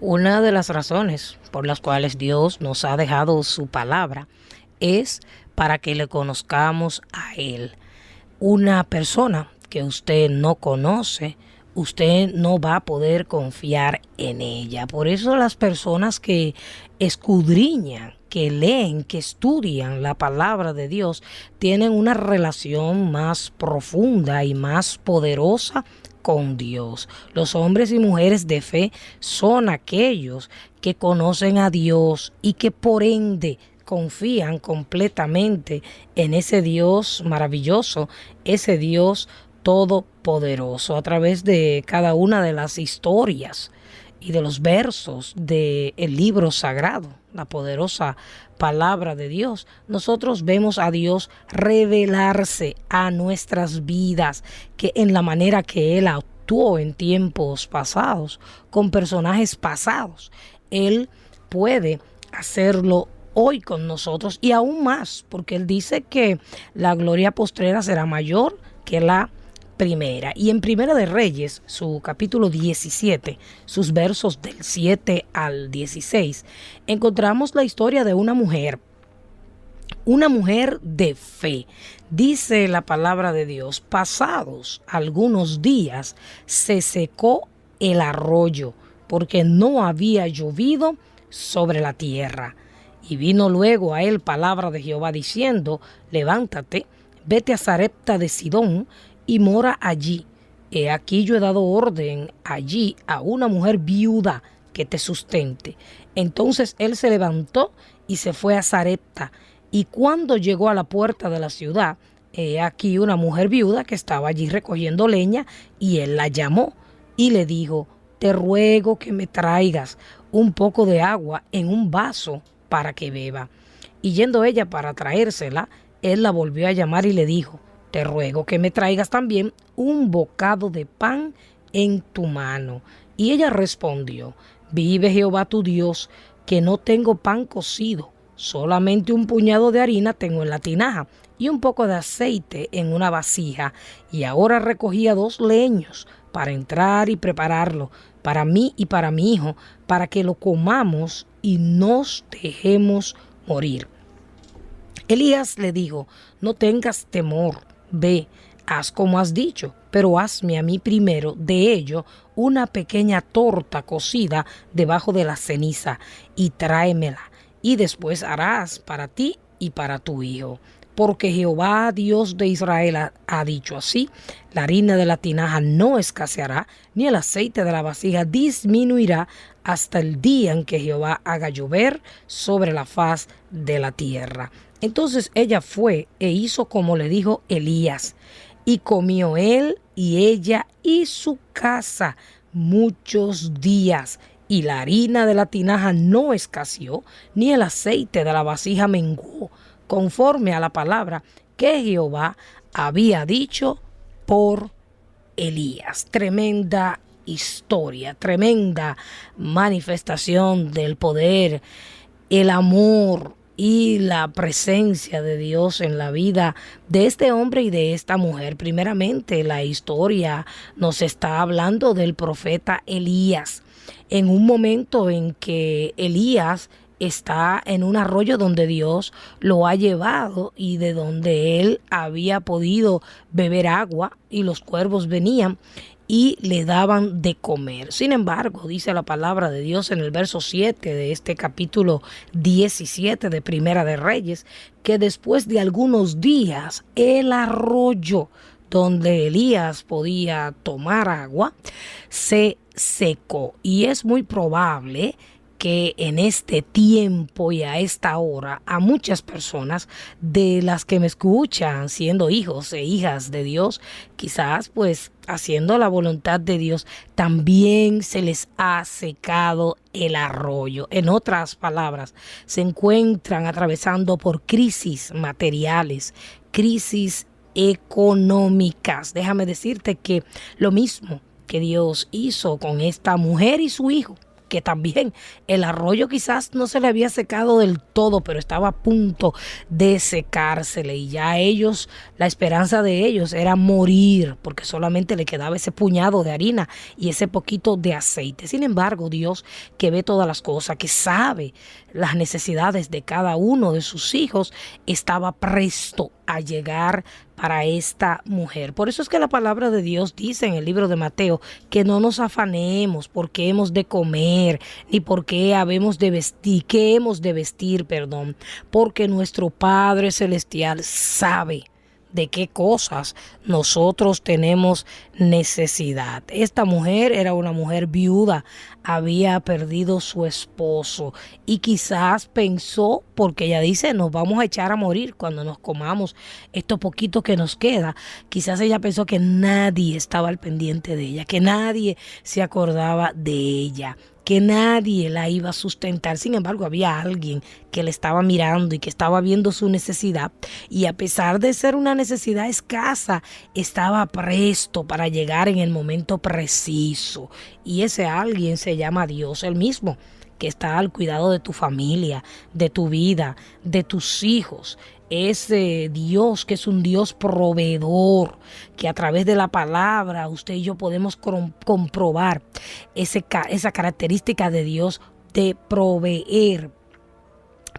Una de las razones por las cuales Dios nos ha dejado su palabra es para que le conozcamos a Él. Una persona que usted no conoce, usted no va a poder confiar en ella. Por eso las personas que escudriñan, que leen, que estudian la palabra de Dios, tienen una relación más profunda y más poderosa con Dios. Los hombres y mujeres de fe son aquellos que conocen a Dios y que por ende confían completamente en ese Dios maravilloso, ese Dios todopoderoso. A través de cada una de las historias y de los versos del libro sagrado, la poderosa palabra de Dios, nosotros vemos a Dios revelarse a nuestras vidas, que en la manera que Él actuó en tiempos pasados, con personajes pasados, Él puede hacerlo hoy con nosotros y aún más, porque Él dice que la gloria postrera será mayor que la primera. Y en Primera de Reyes, su capítulo 17, sus versos del 7 al 16, encontramos la historia de una mujer de fe. Dice la palabra de Dios: pasados algunos días se secó el arroyo, porque no había llovido sobre la tierra. Y vino luego a él palabra de Jehová diciendo: levántate, vete a Sarepta de Sidón y mora allí. He aquí yo he dado orden allí a una mujer viuda que te sustente. Entonces él se levantó y se fue a Sarepta. Y cuando llegó a la puerta de la ciudad, he aquí una mujer viuda que estaba allí recogiendo leña, y él la llamó y le dijo: te ruego que me traigas un poco de agua en un vaso para que beba. Y yendo ella para traérsela, él la volvió a llamar y le dijo: te ruego que me traigas también un bocado de pan en tu mano. Y ella respondió: vive Jehová tu Dios, que no tengo pan cocido, solamente un puñado de harina tengo en la tinaja y un poco de aceite en una vasija. Y ahora recogía 2 leños para entrar y prepararlo para mí y para mi hijo, para que lo comamos y nos dejemos morir. Elías le dijo: no tengas temor, ve, haz como has dicho, pero hazme a mí primero de ello una pequeña torta cocida debajo de la ceniza y tráemela, y después harás para ti y para tu hijo. Porque Jehová, Dios de Israel, ha dicho así: la harina de la tinaja no escaseará, ni el aceite de la vasija disminuirá, hasta el día en que Jehová haga llover sobre la faz de la tierra. Entonces ella fue e hizo como le dijo Elías, y comió él y ella y su casa muchos días. Y la harina de la tinaja no escaseó, ni el aceite de la vasija menguó, conforme a la palabra que Jehová había dicho por Elías. Tremenda historia, tremenda manifestación del poder, el amor y la presencia de Dios en la vida de este hombre y de esta mujer. Primeramente, la historia nos está hablando del profeta Elías, en un momento en que Elías está en un arroyo donde Dios lo ha llevado y de donde él había podido beber agua, y los cuervos venían y le daban de comer. Sin embargo, dice la palabra de Dios en el verso 7 de este capítulo 17 de Primera de Reyes, que después de algunos días el arroyo donde Elías podía tomar agua se secó. Y es muy probable que en este tiempo y a esta hora a muchas personas de las que me escuchan, siendo hijos e hijas de Dios, quizás pues haciendo la voluntad de Dios, también se les ha secado el arroyo. En otras palabras, se encuentran atravesando por crisis materiales, crisis económicas. Déjame decirte que lo mismo que Dios hizo con esta mujer y su hijo, que también el arroyo quizás no se le había secado del todo, pero estaba a punto de secársele, y ya ellos, la esperanza de ellos era morir, porque solamente le quedaba ese puñado de harina y ese poquito de aceite. Sin embargo, Dios, que ve todas las cosas, que sabe las necesidades de cada uno de sus hijos, estaba presto a llegar para esta mujer. Por eso es que la palabra de Dios dice en el libro de Mateo que no nos afanemos porque hemos de comer, ni porque habemos de vestir, que hemos de vestir, porque nuestro Padre Celestial sabe de qué cosas nosotros tenemos necesidad. Esta mujer era una mujer viuda, había perdido su esposo y quizás pensó, porque ella dice, nos vamos a echar a morir cuando nos comamos esto poquito que nos queda. Quizás ella pensó que nadie estaba al pendiente de ella, que nadie se acordaba de ella, que nadie la iba a sustentar. Sin embargo, había alguien que le estaba mirando y que estaba viendo su necesidad, y a pesar de ser una necesidad escasa, estaba presto para llegar en el momento preciso. Y ese alguien se llama Dios, el mismo que está al cuidado de tu familia, de tu vida, de tus hijos. Ese Dios que es un Dios proveedor, que a través de la palabra usted y yo podemos comprobar esa característica de Dios de proveer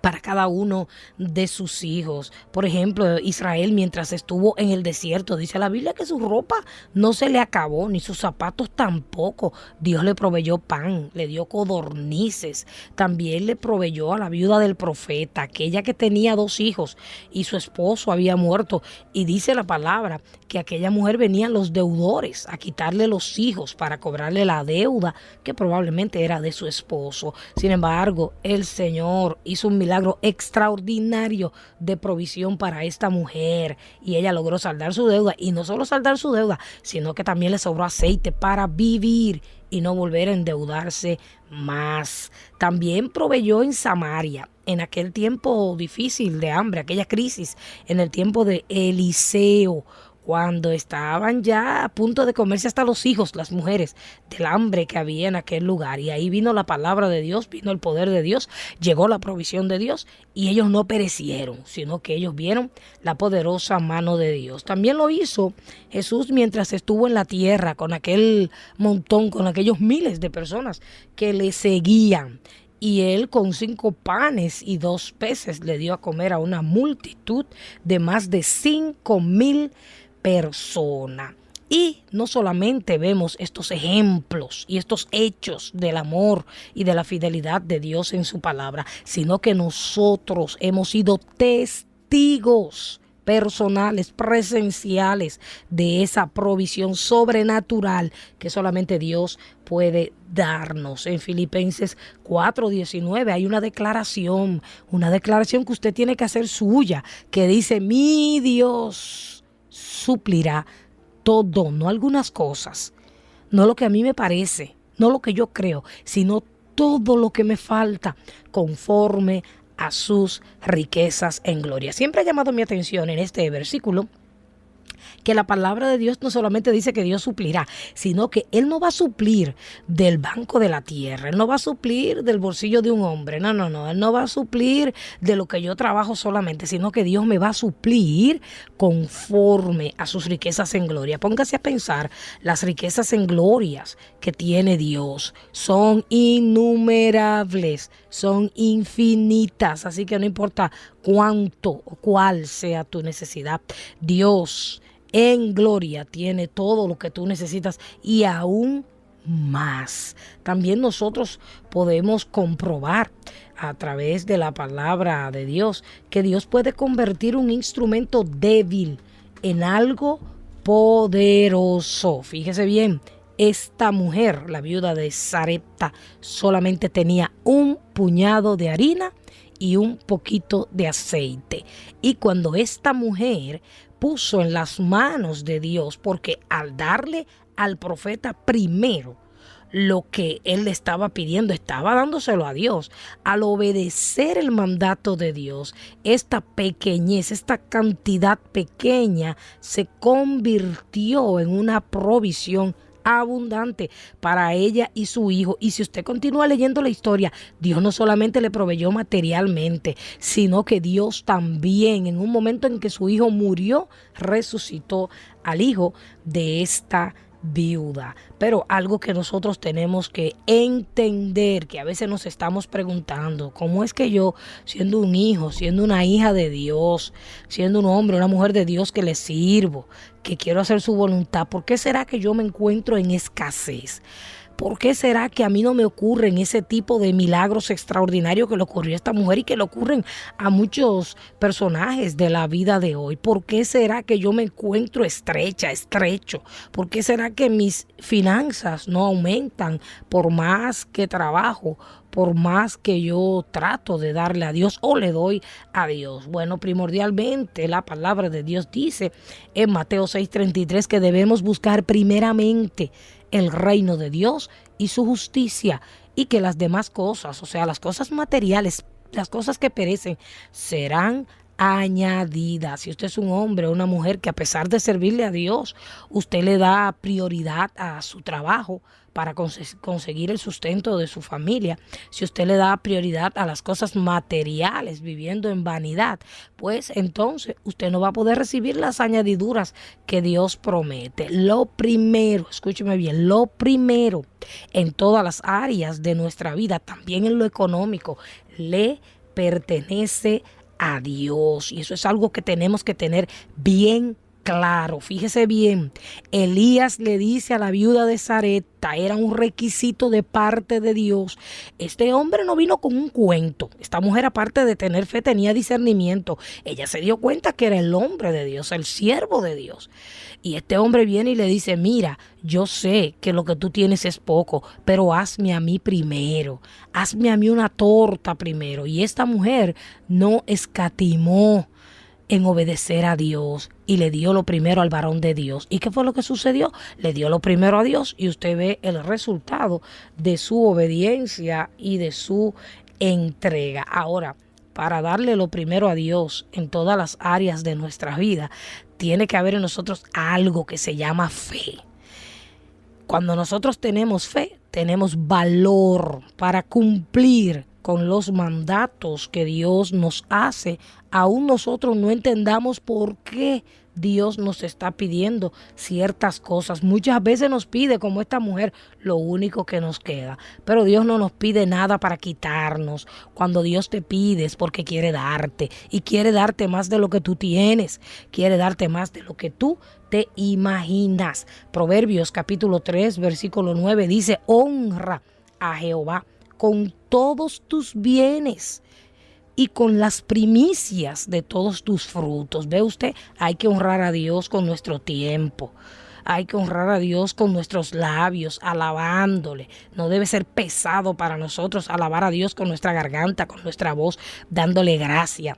para cada uno de sus hijos. Por ejemplo, Israel, mientras estuvo en el desierto, dice la Biblia que su ropa no se le acabó, ni sus zapatos tampoco. Dios le proveyó pan, le dio codornices. También le proveyó a la viuda del profeta, aquella que tenía 2 hijos y su esposo había muerto. Y dice la palabra que aquella mujer venían los deudores a quitarle los hijos para cobrarle la deuda que probablemente era de su esposo. Sin embargo, el Señor hizo un milagro extraordinario de provisión para esta mujer, y ella logró saldar su deuda, y no solo saldar su deuda, sino que también le sobró aceite para vivir y no volver a endeudarse más. También proveyó en Samaria, en aquel tiempo difícil de hambre, aquella crisis, en el tiempo de Eliseo, cuando estaban ya a punto de comerse hasta los hijos, las mujeres, del hambre que había en aquel lugar. Y ahí vino la palabra de Dios, vino el poder de Dios, llegó la provisión de Dios, y ellos no perecieron, sino que ellos vieron la poderosa mano de Dios. También lo hizo Jesús mientras estuvo en la tierra, con aquel montón, con aquellos miles de personas que le seguían. Y él con 5 panes y 2 peces le dio a comer a una multitud de más de 5,000 persona. Y no solamente vemos estos ejemplos y estos hechos del amor y de la fidelidad de Dios en su palabra, sino que nosotros hemos sido testigos personales, presenciales de esa provisión sobrenatural que solamente Dios puede darnos. En Filipenses 4:19 hay una declaración que usted tiene que hacer suya, que dice: mi Dios suplirá todo, no algunas cosas, no lo que a mí me parece, no lo que yo creo, sino todo lo que me falta, conforme a sus riquezas en gloria. Siempre ha llamado mi atención en este versículo que la palabra de Dios no solamente dice que Dios suplirá, sino que Él no va a suplir del banco de la tierra, Él no va a suplir del bolsillo de un hombre, no, Él no va a suplir de lo que yo trabajo solamente, sino que Dios me va a suplir conforme a sus riquezas en gloria. Póngase a pensar, las riquezas en glorias que tiene Dios son innumerables, son infinitas, así que no importa cuánto o cuál sea tu necesidad, Dios en gloria tiene todo lo que tú necesitas y aún más. También nosotros podemos comprobar a través de la palabra de Dios que Dios puede convertir un instrumento débil en algo poderoso. Fíjese bien, esta mujer, la viuda de Sarepta, solamente tenía un puñado de harina y un poquito de aceite. Y cuando esta mujer puso en las manos de Dios, porque al darle al profeta primero lo que él le estaba pidiendo, estaba dándoselo a Dios. Al obedecer el mandato de Dios, esta pequeñez, esta cantidad pequeña se convirtió en una provisión abundante para ella y su hijo. Y si usted continúa leyendo la historia, Dios no solamente le proveyó materialmente, sino que Dios también, en un momento en que su hijo murió, resucitó al hijo de esta viuda. Pero algo que nosotros tenemos que entender, que a veces nos estamos preguntando: ¿cómo es que yo, siendo un hijo, siendo una hija de Dios, siendo un hombre, una mujer de Dios que le sirvo, que quiero hacer su voluntad, por qué será que yo me encuentro en escasez? ¿Por qué será que a mí no me ocurren ese tipo de milagros extraordinarios que le ocurrió a esta mujer y que le ocurren a muchos personajes de la vida de hoy? ¿Por qué será que yo me encuentro estrecho? ¿Por qué será que mis finanzas no aumentan por más que trabajo, por más que yo trato de darle a Dios o le doy a Dios? Bueno, primordialmente la palabra de Dios dice en Mateo 6:33 que debemos buscar primeramente el reino de Dios y su justicia, y que las demás cosas, o sea, las cosas materiales, las cosas que perecen, serán añadidas. Si usted es un hombre o una mujer que, a pesar de servirle a Dios, usted le da prioridad a su trabajo para conseguir el sustento de su familia, si usted le da prioridad a las cosas materiales, viviendo en vanidad, pues entonces usted no va a poder recibir las añadiduras que Dios promete. Lo primero, escúcheme bien, lo primero en todas las áreas de nuestra vida, también en lo económico, le pertenece a Dios. Y eso es algo que tenemos que tener bien claro. Fíjese bien, Elías le dice a la viuda de Sarepta, era un requisito de parte de Dios. Este hombre no vino con un cuento. Esta mujer, aparte de tener fe, tenía discernimiento. Ella se dio cuenta que era el hombre de Dios, el siervo de Dios. Y este hombre viene y le dice: mira, yo sé que lo que tú tienes es poco, pero hazme a mí primero. Hazme a mí una torta primero. Y esta mujer no escatimó en obedecer a Dios y le dio lo primero al varón de Dios. ¿Y qué fue lo que sucedió? Le dio lo primero a Dios y usted ve el resultado de su obediencia y de su entrega. Ahora, para darle lo primero a Dios en todas las áreas de nuestra vida, tiene que haber en nosotros algo que se llama fe. Cuando nosotros tenemos fe, tenemos valor para cumplir con los mandatos que Dios nos hace, aún nosotros no entendamos por qué Dios nos está pidiendo ciertas cosas. Muchas veces nos pide, como esta mujer, lo único que nos queda. Pero Dios no nos pide nada para quitarnos. Cuando Dios te pide es porque quiere darte. Y quiere darte más de lo que tú tienes. Quiere darte más de lo que tú te imaginas. Proverbios capítulo 3, versículo 9 dice: honra a Jehová con todos tus bienes y con las primicias de todos tus frutos. ¿Ve usted? Hay que honrar a Dios con nuestro tiempo. Hay que honrar a Dios con nuestros labios, alabándole. No debe ser pesado para nosotros alabar a Dios con nuestra garganta, con nuestra voz, dándole gracia.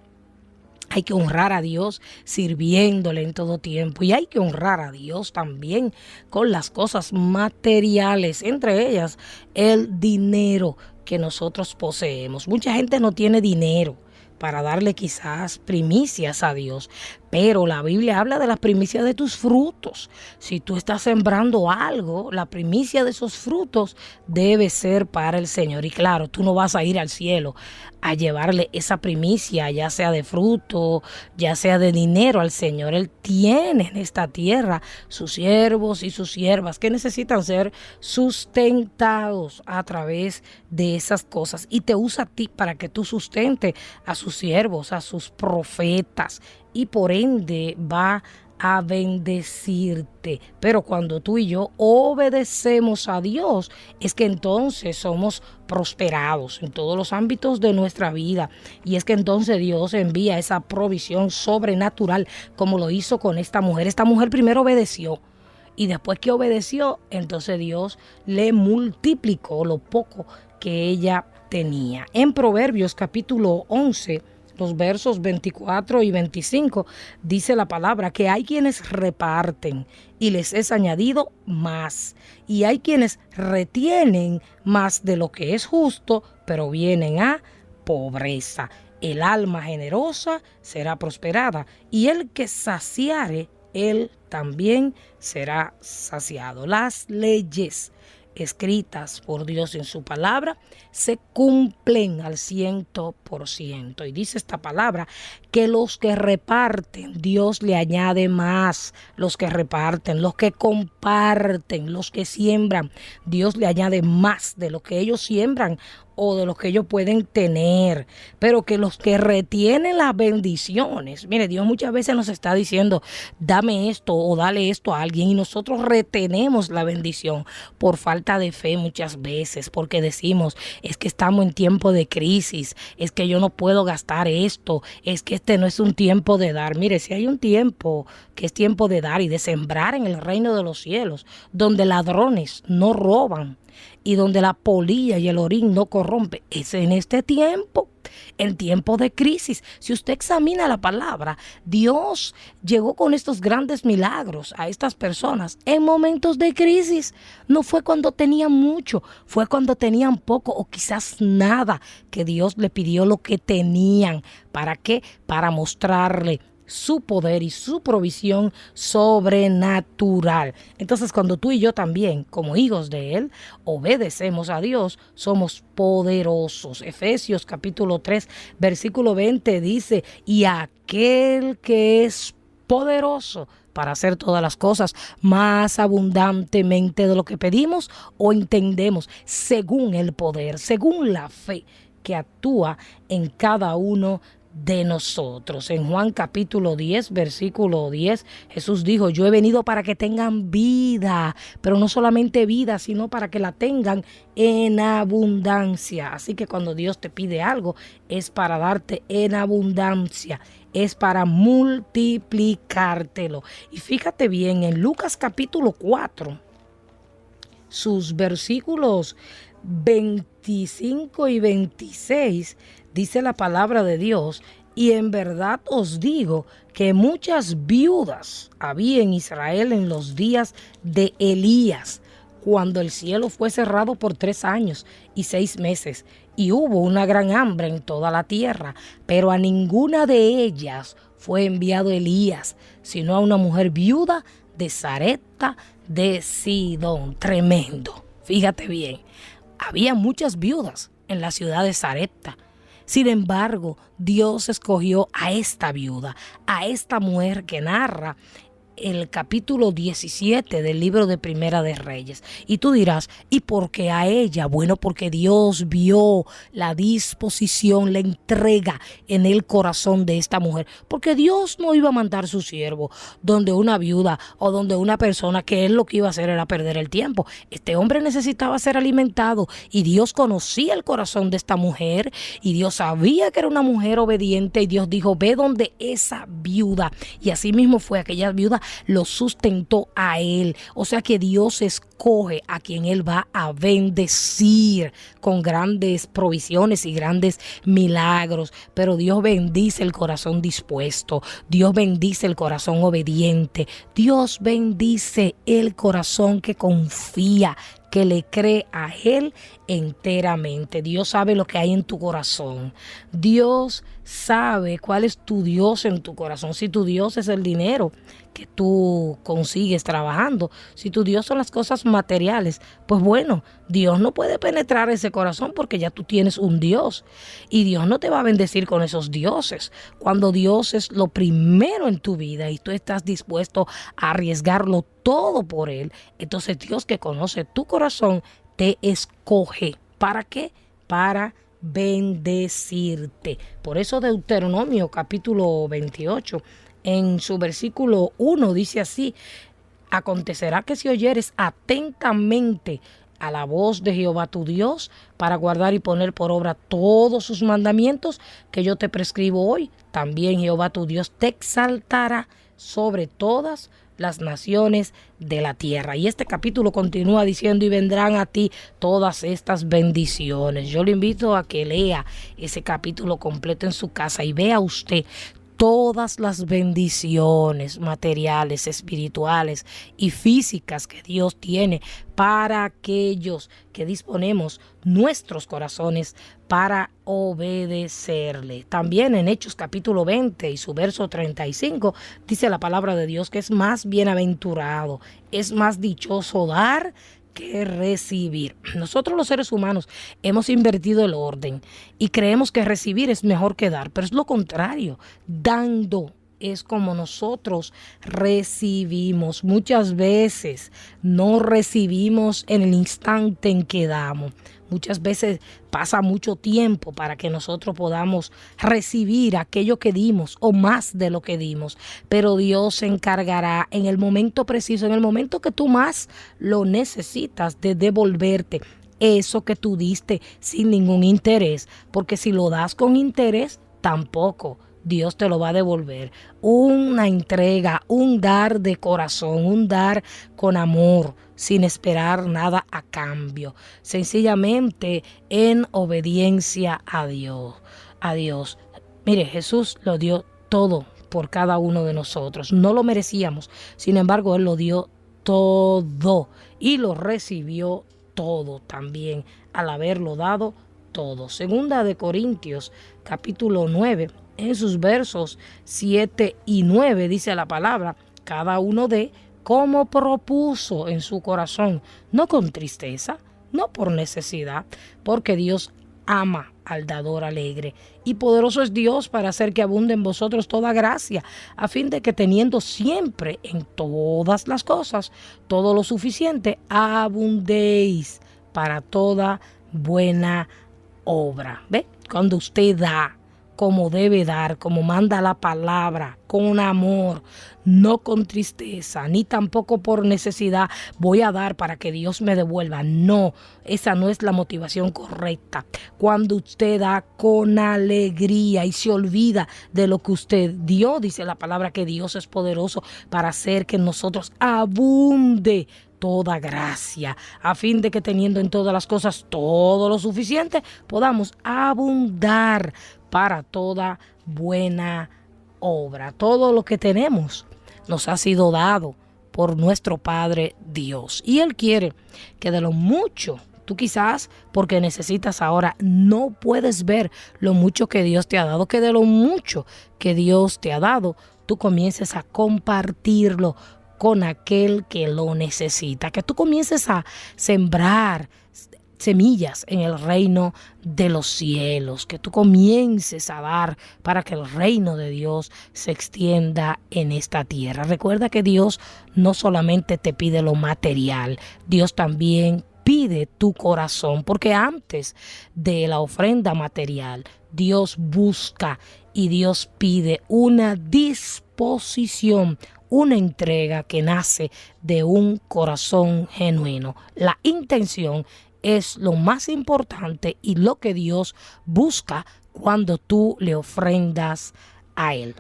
Hay que honrar a Dios sirviéndole en todo tiempo. Y hay que honrar a Dios también con las cosas materiales, entre ellas el dinero que nosotros poseemos. Mucha gente no tiene dinero para darle quizás primicias a Dios, pero la Biblia habla de las primicias de tus frutos. Si tú estás sembrando algo, la primicia de esos frutos debe ser para el Señor. Y claro, tú no vas a ir al cielo a llevarle esa primicia, ya sea de fruto, ya sea de dinero al Señor. Él tiene en esta tierra sus siervos y sus siervas que necesitan ser sustentados a través de esas cosas. Y te usa a ti para que tú sustentes a sus siervos, a sus profetas. Y por ende va a bendecirte. Pero cuando tú y yo obedecemos a Dios, es que entonces somos prosperados en todos los ámbitos de nuestra vida. Y es que entonces Dios envía esa provisión sobrenatural, como lo hizo con esta mujer. Esta mujer primero obedeció. Y después que obedeció, entonces Dios le multiplicó lo poco que ella tenía. En Proverbios capítulo 11, los versos 24 y 25, dice la palabra que hay quienes reparten y les es añadido más. Y hay quienes retienen más de lo que es justo, pero vienen a pobreza. El alma generosa será prosperada, y el que saciare él también será saciado. Las leyes escritas por Dios en su palabra se cumplen al 100%. Y dice esta palabra que los que reparten, Dios le añade más. Los que reparten, los que comparten, los que siembran, Dios le añade más de lo que ellos siembran o de lo que ellos pueden tener. Pero que los que retienen las bendiciones, mire, Dios muchas veces nos está diciendo, dame esto o dale esto a alguien, y nosotros retenemos la bendición por falta de fe muchas veces, porque decimos, es que estamos en tiempo de crisis, es que yo no puedo gastar esto, es que este no es un tiempo de dar. Mire, si hay un tiempo que es tiempo de dar y de sembrar en el reino de los cielos, donde ladrones no roban y donde la polilla y el orín no corrompe, es en este tiempo, en tiempo de crisis. Si usted examina la palabra, Dios llegó con estos grandes milagros a estas personas en momentos de crisis. No fue cuando tenían mucho, fue cuando tenían poco o quizás nada, que Dios le pidió lo que tenían. ¿Para qué? Para mostrarle su poder y su provisión sobrenatural. Entonces, cuando tú y yo también, como hijos de Él, obedecemos a Dios, somos poderosos. Efesios capítulo 3, versículo 20 dice, y aquel que es poderoso para hacer todas las cosas más abundantemente de lo que pedimos o entendemos, según el poder, según la fe que actúa en cada uno de nosotros. En Juan capítulo 10, versículo 10, Jesús dijo, yo he venido para que tengan vida, pero no solamente vida, sino para que la tengan en abundancia. Así que cuando Dios te pide algo, es para darte en abundancia, es para multiplicártelo. Y fíjate bien, en Lucas capítulo 4, sus versículos 25 y 26, dice la palabra de Dios, y en verdad os digo que muchas viudas había en Israel en los días de Elías, cuando el cielo fue cerrado por 3 años y 6 meses, y hubo una gran hambre en toda la tierra, pero a ninguna de ellas fue enviado Elías, sino a una mujer viuda de Sarepta de Sidón. Tremendo. Fíjate bien, había muchas viudas en la ciudad de Sarepta. Sin embargo, Dios escogió a esta viuda, a esta mujer que narra el capítulo 17 del libro de Primera de Reyes. Y tú dirás, ¿y por qué a ella? Bueno, porque Dios vio la disposición, la entrega en el corazón de esta mujer. Porque Dios no iba a mandar su siervo donde una viuda o donde una persona que él lo que iba a hacer era perder el tiempo. Este hombre necesitaba ser alimentado y Dios conocía el corazón de esta mujer y Dios sabía que era una mujer obediente y Dios dijo, ve donde esa viuda. Y así mismo fue, aquella viuda lo sustentó a él. O sea que Dios escoge a quien él va a bendecir con grandes provisiones y grandes milagros. Pero Dios bendice el corazón dispuesto. Dios bendice el corazón obediente. Dios bendice el corazón que confía, que le cree a Él enteramente. Dios sabe lo que hay en tu corazón. Dios sabe cuál es tu Dios en tu corazón. Si tu Dios es el dinero que tú consigues trabajando, si tu Dios son las cosas materiales, pues bueno, Dios no puede penetrar ese corazón porque ya tú tienes un Dios y Dios no te va a bendecir con esos dioses. Cuando Dios es lo primero en tu vida y tú estás dispuesto a arriesgarlo todo por Él, entonces Dios, que conoce tu corazón, te escoge. ¿Para qué? Para bendecirte. Por eso Deuteronomio capítulo 28, en su versículo 1 dice así: acontecerá que si oyeres atentamente a la voz de Jehová tu Dios, para guardar y poner por obra todos sus mandamientos que yo te prescribo hoy, también Jehová tu Dios te exaltará sobre todas las naciones de la tierra. Y este capítulo continúa diciendo, y vendrán a ti todas estas bendiciones. Yo le invito a que lea ese capítulo completo en su casa y vea usted todas las bendiciones materiales, espirituales y físicas que Dios tiene para aquellos que disponemos nuestros corazones para obedecerle. También en Hechos capítulo 20 y su verso 35 dice la palabra de Dios que es más bienaventurado, es más dichoso dar que recibir. Nosotros los seres humanos hemos invertido el orden y creemos que recibir es mejor que dar, pero es lo contrario. Dando es como nosotros recibimos. Muchas veces no recibimos en el instante en que damos. Muchas veces pasa mucho tiempo para que nosotros podamos recibir aquello que dimos o más de lo que dimos. Pero Dios se encargará en el momento preciso, en el momento que tú más lo necesitas, de devolverte eso que tú diste sin ningún interés. Porque si lo das con interés, tampoco Dios te lo va a devolver. Una entrega, un dar de corazón, un dar con amor, sin esperar nada a cambio. Sencillamente en obediencia a Dios. A Dios. Mire, Jesús lo dio todo por cada uno de nosotros. No lo merecíamos. Sin embargo, Él lo dio todo y lo recibió todo también al haberlo dado todo. Segunda de Corintios, capítulo 9. En sus versos 7 y 9 dice la palabra: cada uno dé como propuso en su corazón, no con tristeza, no por necesidad, porque Dios ama al dador alegre. Y poderoso es Dios para hacer que abunde en vosotros toda gracia, a fin de que teniendo siempre en todas las cosas todo lo suficiente, abundéis para toda buena obra. ¿Ve? Cuando usted da como debe dar, como manda la palabra, con amor, no con tristeza, ni tampoco por necesidad, voy a dar para que Dios me devuelva. No, esa no es la motivación correcta. Cuando usted da con alegría y se olvida de lo que usted dio, dice la palabra que Dios es poderoso para hacer que en nosotros abunde toda gracia, a fin de que teniendo en todas las cosas todo lo suficiente, podamos abundar para toda buena obra. Todo lo que tenemos nos ha sido dado por nuestro Padre Dios. Y Él quiere que de lo mucho, tú quizás porque necesitas ahora, no puedes ver lo mucho que Dios te ha dado, que de lo mucho que Dios te ha dado, tú comiences a compartirlo con aquel que lo necesita, que tú comiences a sembrar semillas en el reino de los cielos, que tú comiences a dar para que el reino de Dios se extienda en esta tierra. Recuerda que Dios no solamente te pide lo material, Dios también pide tu corazón, porque antes de la ofrenda material, Dios busca y Dios pide una disposición, una entrega que nace de un corazón genuino. La intención es lo más importante y lo que Dios busca cuando tú le ofrendas a Él.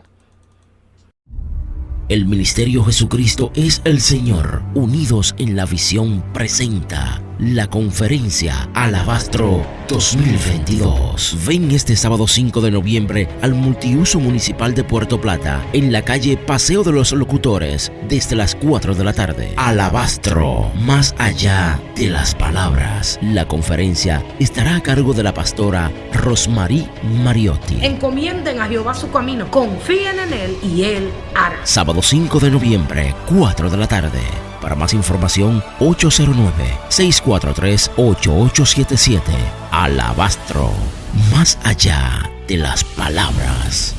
El Ministerio Jesucristo es el Señor, unidos en la visión, presenta la conferencia Alabastro 2022. Ven este sábado 5 de noviembre al Multiuso Municipal de Puerto Plata, en la calle Paseo de los Locutores, desde las 4 de la tarde. Alabastro, más allá de las palabras. La conferencia estará a cargo de la pastora Rosmarie Mariotti. Encomienden a Jehová su camino, confíen en Él y Él hará. Sábado 5 de noviembre, 4 de la tarde. Para más información, 809-643-8877. Alabastro, más allá de las palabras.